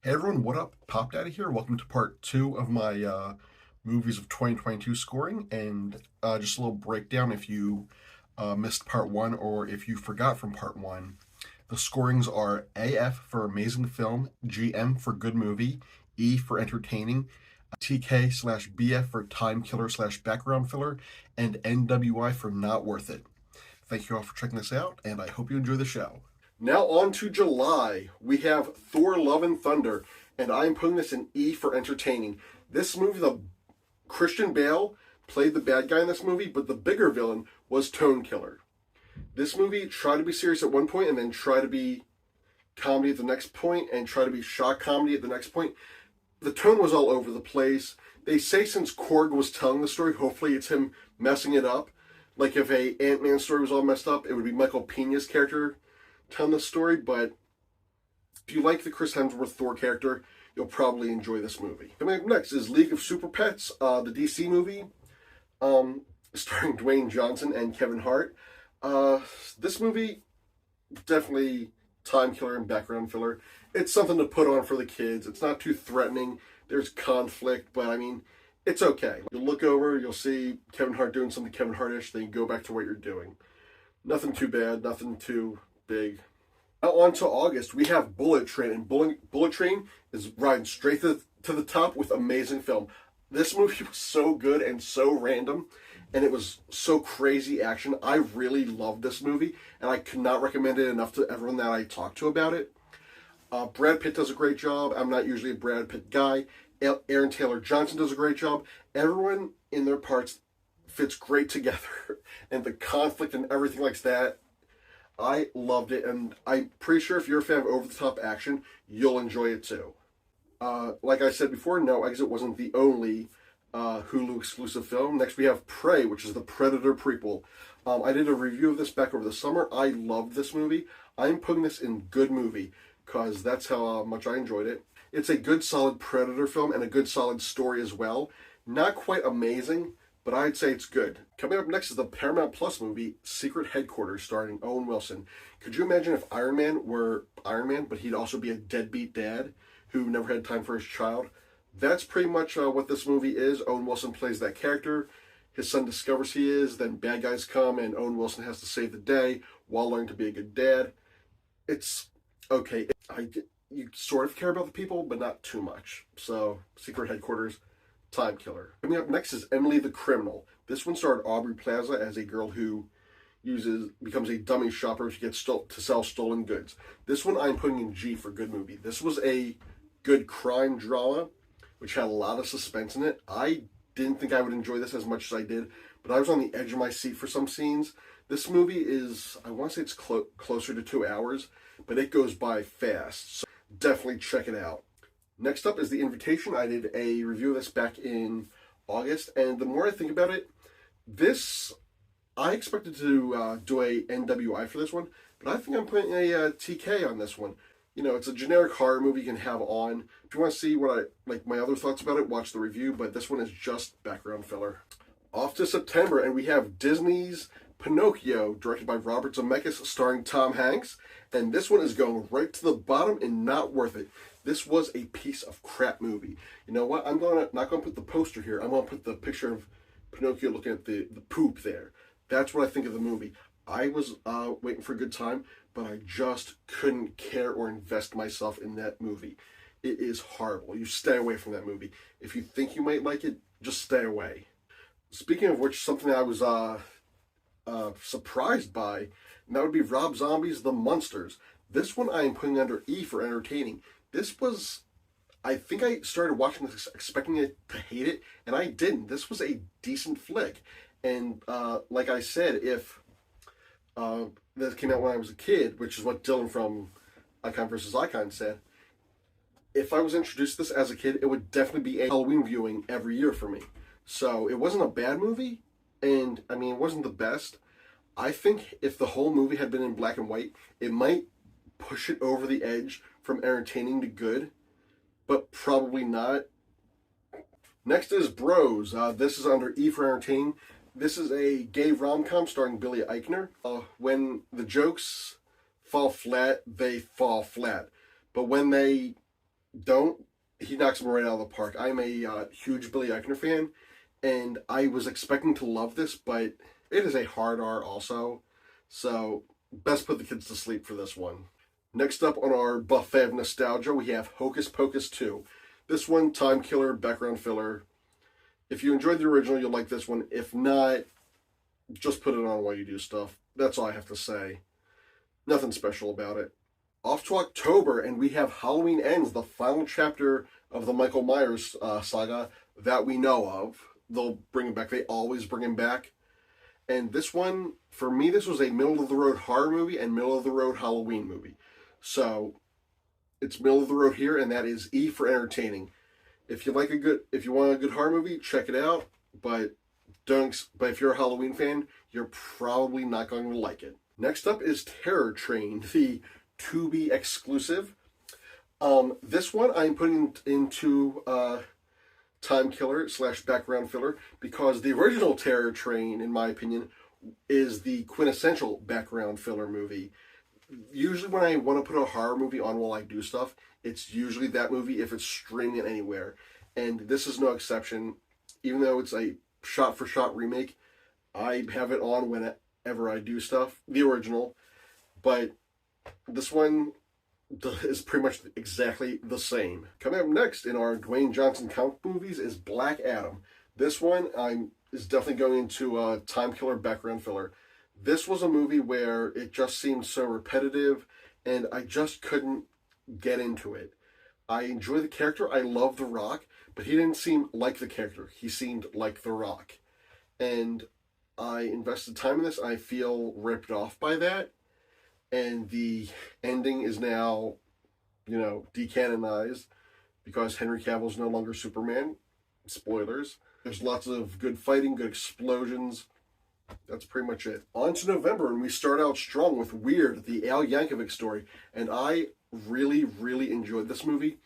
Hey everyone, what up? Pop Daddy here. Welcome to part two of my movies of 2022 scoring, and just a little breakdown if you missed part one or if you forgot from part one. The scorings are AF for amazing film, GM for good movie, E for entertaining, TK slash BF for time killer slash background filler, and NWI for not worth it. Thank you all for checking this out, and I hope you enjoy the show. Now on to July. We have Thor Love and Thunder, and I'm putting this in E for entertaining. This movie, the Christian Bale played the bad guy in this movie, but the bigger villain was Tone Killer. This movie tried to be serious at one point and then try to be comedy at the next point and try to be shock comedy at the next point. The tone was all over the place. They say since Korg was telling the story, hopefully it's him messing it up. Like if a Ant-Man story was all messed up, it would be Michael Pena's character telling the story. But if you like the Chris Hemsworth Thor character, you'll probably enjoy this movie. Coming up next is League of Super Pets, the DC movie, starring Dwayne Johnson and Kevin Hart. This movie, definitely time killer and background filler. It's something to put on for the kids. It's not too threatening. There's conflict, but I mean, it's okay. You'll look over, you'll see Kevin Hart doing something Kevin Hart-ish, then you go back to what you're doing. Nothing too bad, nothing too big. Now on to August, we have Bullet Train, and Bullet Train is riding straight to the top with amazing film. This movie was so good and so random, and it was so crazy action. I really loved this movie, and I could not recommend it enough to everyone that I talked to about it. Brad Pitt does a great job. I'm not usually a Brad Pitt guy. Aaron Taylor Johnson does a great job. Everyone in their parts fits great together, and the conflict and everything like that. I loved it, and I'm pretty sure if you're a fan of over-the-top action, you'll enjoy it too. Like I said before, No Exit wasn't the only Hulu exclusive film. Next we have Prey, which is the Predator prequel. I did a review of this back over the summer. I loved this movie. I'm putting this in good movie because that's how much I enjoyed it. It's a good solid Predator film and a good solid story as well. Not quite amazing, but I'd say it's good. Coming up next is the Paramount Plus movie, Secret Headquarters, starring Owen Wilson. Could you imagine if Iron Man were Iron Man, but he'd also be a deadbeat dad who never had time for his child? That's pretty much what this movie is. Owen Wilson plays that character. His son discovers he is, then bad guys come, and Owen Wilson has to save the day while learning to be a good dad. It's okay. You sort of care about the people, but not too much. So, Secret Headquarters, time killer. Coming up next is Emily the Criminal. This one starred Aubrey Plaza as a girl who becomes a dummy shopper to to sell stolen goods. This one I'm putting in G for good movie. This was a good crime drama, which had a lot of suspense in it. I didn't think I would enjoy this as much as I did, but I was on the edge of my seat for some scenes. This movie is, I want to say it's closer to 2 hours, but it goes by fast. So definitely check it out. Next up is The Invitation. I did a review of this back in August, and the more I think about it, I expected to do a NWI for this one, but I think I'm putting a TK on this one. You know, it's a generic horror movie you can have on. If you want to see my other thoughts about it, watch the review, but this one is just background filler. Off to September, and we have Disney's Pinocchio, directed by Robert Zemeckis, starring Tom Hanks, and this one is going right to the bottom and not worth it. This was a piece of crap movie. You know what? Not gonna put the poster here. I'm gonna put the picture of Pinocchio looking at the poop there. That's what I think of the movie. I was waiting for a good time, but I just couldn't care or invest myself in that movie. It is horrible. You stay away from that movie. If you think you might like it, just stay away. Speaking of which, something I was surprised by, and that would be Rob Zombie's The Munsters. This one I am putting under E for entertaining. I think I started watching this expecting it to hate it, and I didn't. This was a decent flick. And like I said, if this came out when I was a kid, which is what Dylan from Icon vs. Icon said, if I was introduced to this as a kid, it would definitely be a Halloween viewing every year for me. So it wasn't a bad movie, and I mean, it wasn't the best. I think if the whole movie had been in black and white, it might push it over the edge from entertaining to good, but probably not. Next is Bros. This is under E for entertaining. This is a gay rom-com starring Billy Eichner. When the jokes fall flat, they fall flat. But when they Don't. He knocks him right out of the park. I'm a huge Billy Eichner fan, and I was expecting to love this, but it is a hard R also. So, best put the kids to sleep for this one. Next up on our buffet of nostalgia, we have Hocus Pocus 2. This one, time killer, background filler. If you enjoyed the original, you'll like this one. If not, just put it on while you do stuff. That's all I have to say. Nothing special about it. Off to October, and we have Halloween Ends, the final chapter of the Michael Myers saga that we know of. They'll bring him back. They always bring him back. And this one, for me, this was a middle-of-the-road horror movie and middle-of-the-road Halloween movie. So, it's middle of the road here, and that is E for entertaining. If you want a good horror movie, check it out. But if you're a Halloween fan, you're probably not going to like it. Next up is Terror Train, the Tubi exclusive. This one I'm putting into time killer / background filler because the original Terror Train, in my opinion, is the quintessential background filler movie. Usually when I want to put a horror movie on while I do stuff, it's usually that movie if it's streaming it anywhere. And this is no exception. Even though it's a shot-for-shot remake, I have it on whenever I do stuff, the original. But this one is pretty much exactly the same. Coming up next in our Dwayne Johnson comic movies is Black Adam. This one is definitely going into a time killer background filler. This was a movie where it just seemed so repetitive, and I just couldn't get into it. I enjoy the character. I love The Rock, but he didn't seem like the character. He seemed like The Rock. And I invested time in this. I feel ripped off by that. And the ending is now, decanonized because Henry Cavill's no longer Superman. Spoilers. There's lots of good fighting, good explosions. That's pretty much it. On to November, and we start out strong with Weird, the Al Yankovic story. And I really, really enjoyed this movie.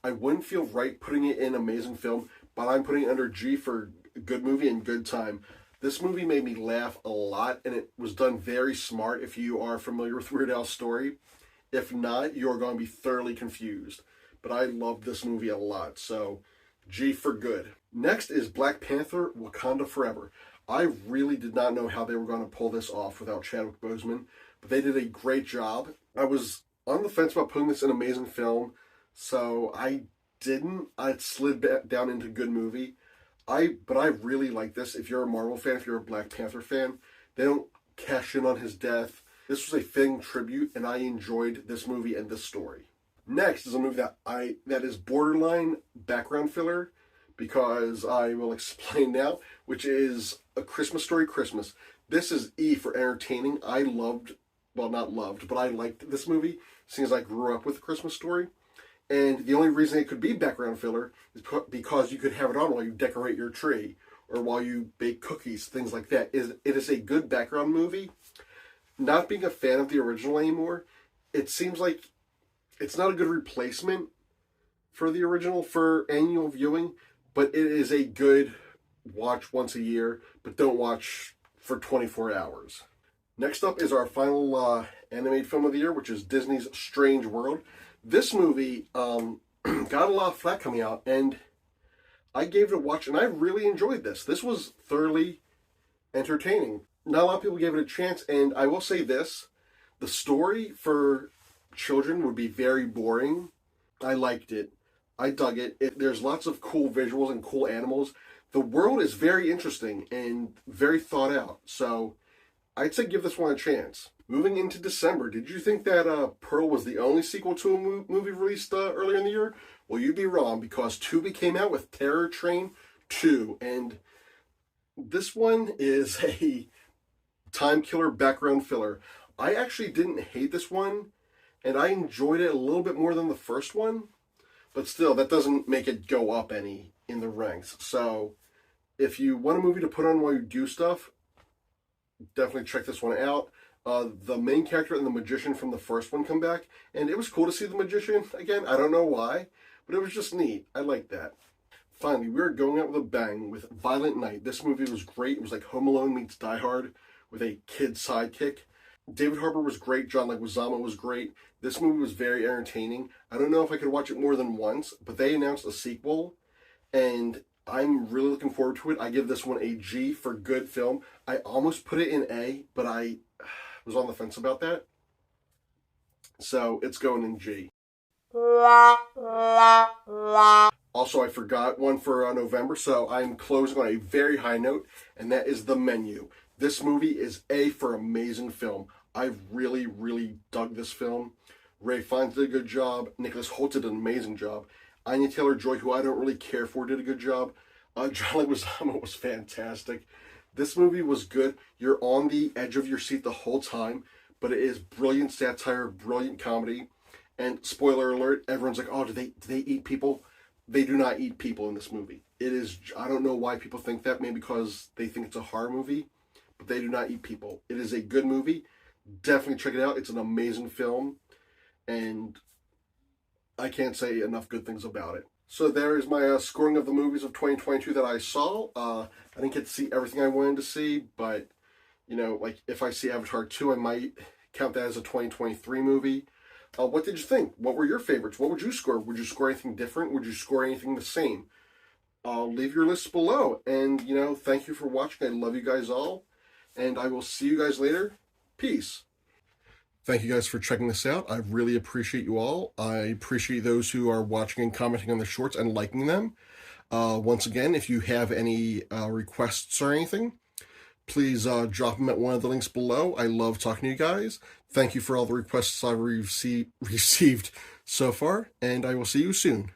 I wouldn't feel right putting it in Amazing Film, but I'm putting it under G for good movie and good time. This movie made me laugh a lot, and it was done very smart if you are familiar with Weird Al's story. If not, you're going to be thoroughly confused. But I loved this movie a lot, so G for good. Next is Black Panther, Wakanda Forever. I really did not know how they were going to pull this off without Chadwick Boseman, but they did a great job. I was on the fence about putting this in Amazing Film, so I didn't. I slid down into good movie. But I really like this. If you're a Marvel fan, if you're a Black Panther fan, they don't cash in on his death. This was a fitting tribute, and I enjoyed this movie and this story. Next is a movie that is borderline background filler, because I will explain now, which is A Christmas Story Christmas. This is E for entertaining. I liked this movie, seeing as I grew up with A Christmas Story. And the only reason it could be background filler is because you could have it on while you decorate your tree or while you bake cookies, things like that. It is a good background movie. Not being a fan of the original anymore, it seems like it's not a good replacement for the original for annual viewing, but it is a good watch once a year, but don't watch for 24 hours. Next up is our final animated film of the year, which is Disney's Strange World. This movie got a lot of flack coming out, and I gave it a watch, and I really enjoyed this. This was thoroughly entertaining. Not a lot of people gave it a chance, and I will say this. The story for children would be very boring. I liked it. I dug it. There's lots of cool visuals and cool animals. The world is very interesting and very thought out, so I'd say give this one a chance. Moving into December, did you think that Pearl was the only sequel to a movie released earlier in the year? Well, you'd be wrong, because Tubi came out with Terror Train 2, and this one is a time killer background filler. I actually didn't hate this one, and I enjoyed it a little bit more than the first one, but still, that doesn't make it go up any in the ranks. So, if you want a movie to put on while you do stuff, definitely check this one out. The main character and the magician from the first one come back, and it was cool to see the magician again. I don't know why, but it was just neat. I liked that. Finally, we're going out with a bang with Violent Night. This movie was great. It was like Home Alone meets Die Hard with a kid sidekick. David Harbour was great. John Leguizamo was great. This movie was very entertaining. I don't know if I could watch it more than once, but they announced a sequel, and I'm really looking forward to it. I give this one a G for good film. I almost put it in A, but I was on the fence about that. So it's going in G. Also, I forgot one for November, so I'm closing on a very high note, and that is The Menu. This movie is A for amazing film. I really, really dug this film. Ray Fiennes did a good job. Nicholas Hoult did an amazing job. Anya Taylor-Joy, who I don't really care for, did a good job. John Leguizamo was fantastic. This movie was good. You're on the edge of your seat the whole time, but it is brilliant satire, brilliant comedy. And spoiler alert, everyone's like, "Oh, do they eat people?" They do not eat people in this movie. It is, I don't know why people think that, maybe because they think it's a horror movie, but they do not eat people. It is a good movie. Definitely check it out. It's an amazing film, and I can't say enough good things about it. So there is my scoring of the movies of 2022 that I saw. I didn't get to see everything I wanted to see, but, like if I see Avatar 2, I might count that as a 2023 movie. What did you think? What were your favorites? What would you score? Would you score anything different? Would you score anything the same? Leave your lists below. And, thank you for watching. I love you guys all. And I will see you guys later. Peace. Thank you guys for checking this out. I really appreciate you all. I appreciate those who are watching and commenting on the shorts and liking them. Once again, if you have any requests or anything, please drop them at one of the links below. I love talking to you guys. Thank you for all the requests I've received so far, and I will see you soon.